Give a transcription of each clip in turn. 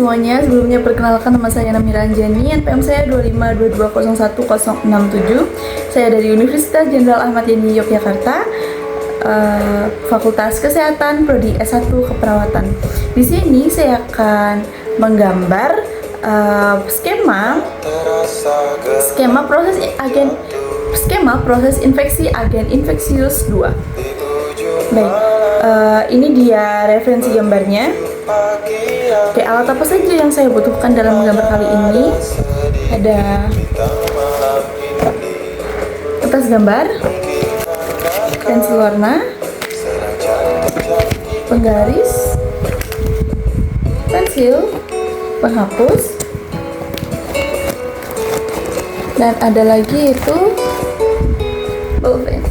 semuanya, sebelumnya perkenalkan nama saya Namira Anjani, NPM saya 252201067. Saya dari Universitas Jenderal Ahmad Yani Yogyakarta, Fakultas Kesehatan, Prodi S1 Keperawatan. Di sini saya akan menggambar skema proses infeksi agen infeksius 2. Baik, ini dia referensi gambarnya. Oke, alat apa saja yang saya butuhkan dalam menggambar kali ini? Ada kertas gambar, pensil warna, penggaris, pensil, penghapus, dan ada lagi itu pulpen.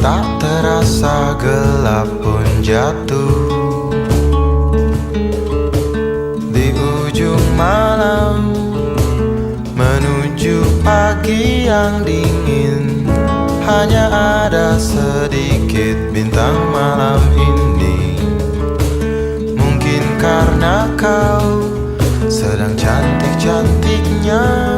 Tak terasa gelap pun jatuh di ujung malam, menuju pagi yang dingin. Hanya ada sedikit bintang malam ini. Mungkin karena kau sedang cantik-cantiknya.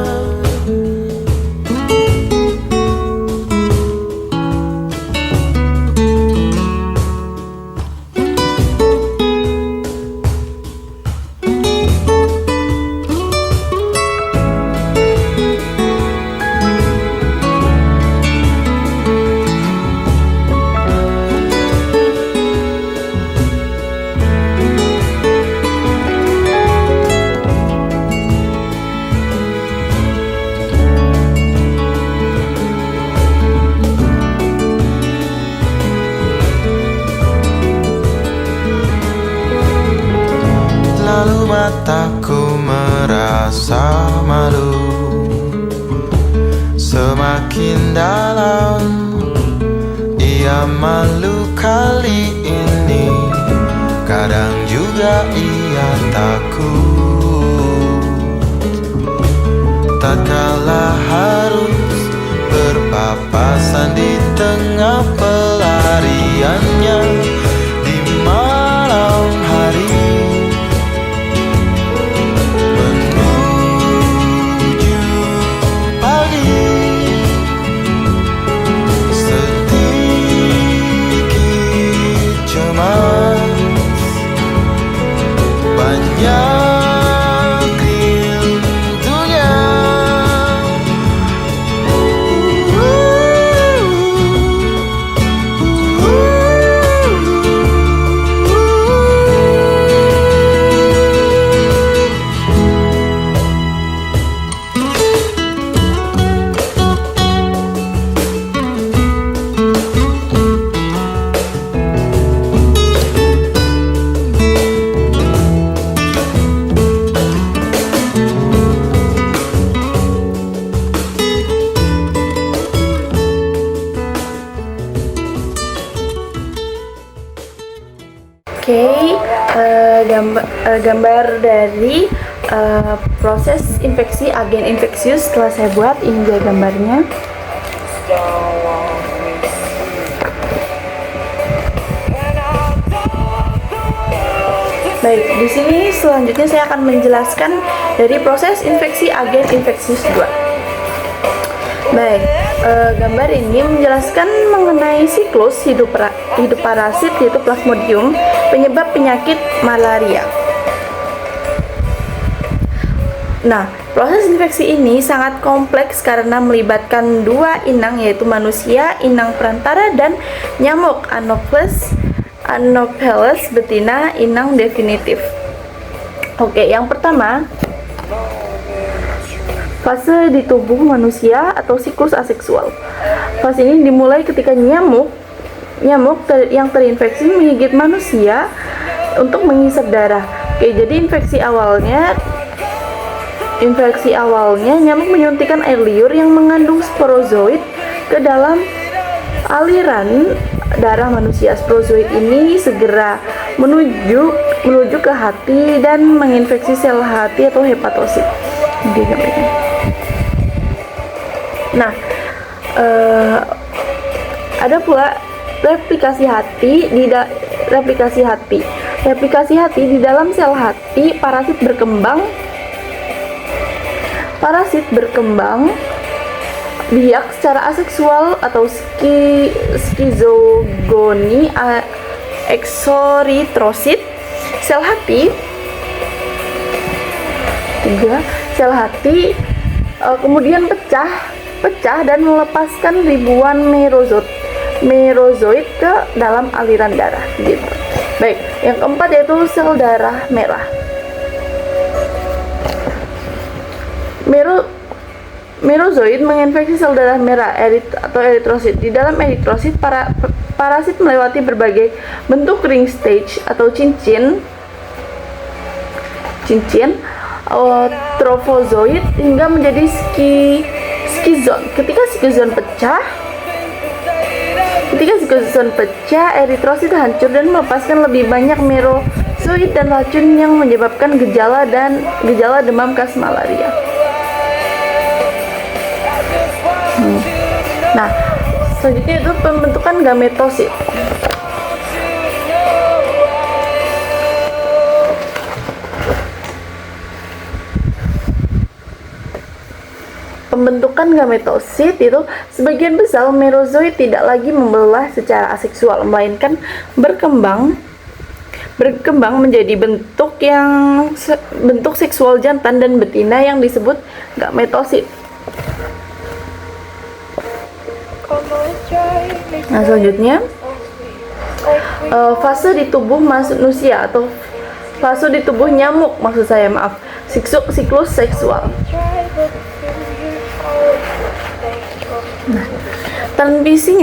Lalu mataku merasa malu, semakin dalam ia malu kali ini. Kadang juga ia takut tatkala harus berpapasan di tengah pelariannya di malam hari. Oke, gambar dari proses infeksi agen infeksius setelah saya buat. Ini dia gambarnya. Baik, di sini selanjutnya saya akan menjelaskan dari proses infeksi agen infeksius 2. Baik, gambar ini menjelaskan mengenai siklus hidup parasit yaitu Plasmodium, penyebab penyakit malaria. Nah, proses infeksi ini sangat kompleks karena melibatkan dua inang yaitu manusia, inang perantara, dan nyamuk Anopheles betina, inang definitif. Oke, yang pertama Fase di tubuh manusia atau siklus aseksual. Fase ini dimulai ketika nyamuk yang terinfeksi menggigit manusia untuk menghisap darah. Oke, jadi infeksi awalnya nyamuk menyuntikkan air liur yang mengandung sporozoid ke dalam aliran darah manusia. Sporozoid ini segera menuju ke hati dan menginfeksi sel hati atau hepatosit. Nah, ada pula replikasi hati di dalam sel hati. Parasit berkembang biak secara aseksual atau skizogoni eksoritrosit. Sel hati kemudian pecah dan melepaskan ribuan merozoid ke dalam aliran darah gitu. Baik, yang keempat yaitu sel darah merah. Merozoid menginfeksi sel darah merah atau eritrosit. Di dalam eritrosit, parasit melewati berbagai bentuk ring stage atau cincin trofozoid hingga menjadi skizon. Ketika skizon pecah, eritrosit hancur dan melepaskan lebih banyak merozoid dan racun yang menyebabkan gejala demam khas malaria. Nah, selanjutnya itu pembentukan gametosit. Pembentukan gametosit itu sebagian besar merozoid tidak lagi membelah secara aseksual, melainkan berkembang menjadi bentuk seksual jantan dan betina yang disebut gametosit. Nah, selanjutnya fase di tubuh manusia atau fase di tubuh nyamuk, siklus seksual. Nah, transmisi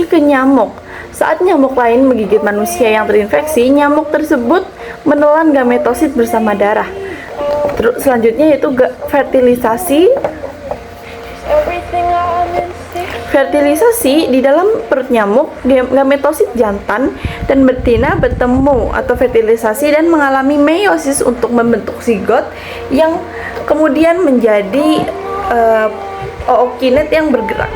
ke nyamuk. Saat nyamuk lain menggigit manusia yang terinfeksi, nyamuk tersebut menelan gametosit bersama darah. Terus selanjutnya yaitu fertilisasi di dalam perut nyamuk. Gametosit jantan dan betina bertemu atau fertilisasi dan mengalami meiosis untuk membentuk zigot yang kemudian menjadi ookinet yang bergerak.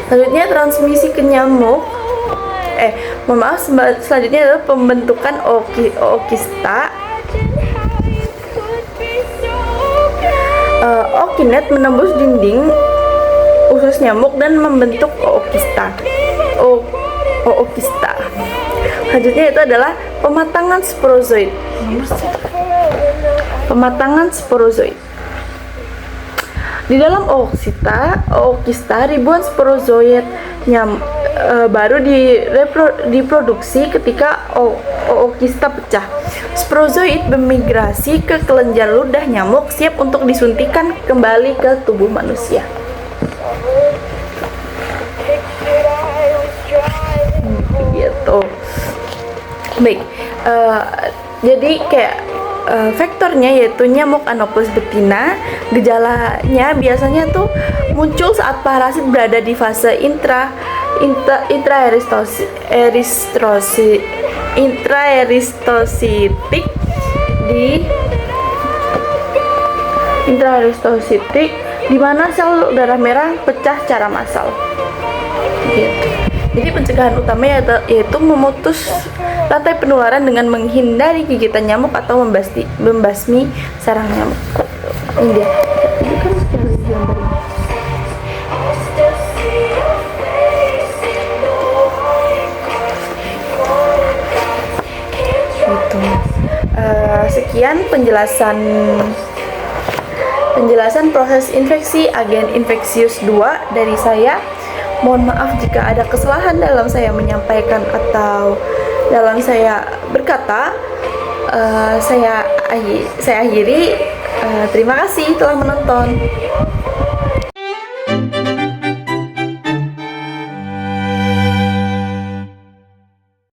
Selanjutnya transmisi ke nyamuk. Selanjutnya adalah pembentukan ookista. Ookinet menembus dinding usus nyamuk dan membentuk ookista. Selanjutnya itu adalah pematangan sporozoid. Di dalam ookista ribuan sporozoid baru diproduksi ketika ookista pecah. Sporozoid bermigrasi ke kelenjar ludah nyamuk, siap untuk disuntikan kembali ke tubuh manusia. Gitu. Baik, jadi kayak vektornya yaitu nyamuk Anopheles betina. Gejalanya biasanya tuh muncul saat parasit berada di fase intraeristositik di mana sel darah merah pecah secara massal. Gitu. Jadi pencegahan utamanya yaitu memutus rantai penularan dengan menghindari gigitan nyamuk atau membasmi sarang nyamuk. Ini dia. Ini kan sekali gambar. Sekian penjelasan proses infeksi agen infeksius 2 dari saya. Mohon maaf jika ada kesalahan dalam saya menyampaikan atau dalam saya berkata, saya akhiri. Terima kasih telah menonton.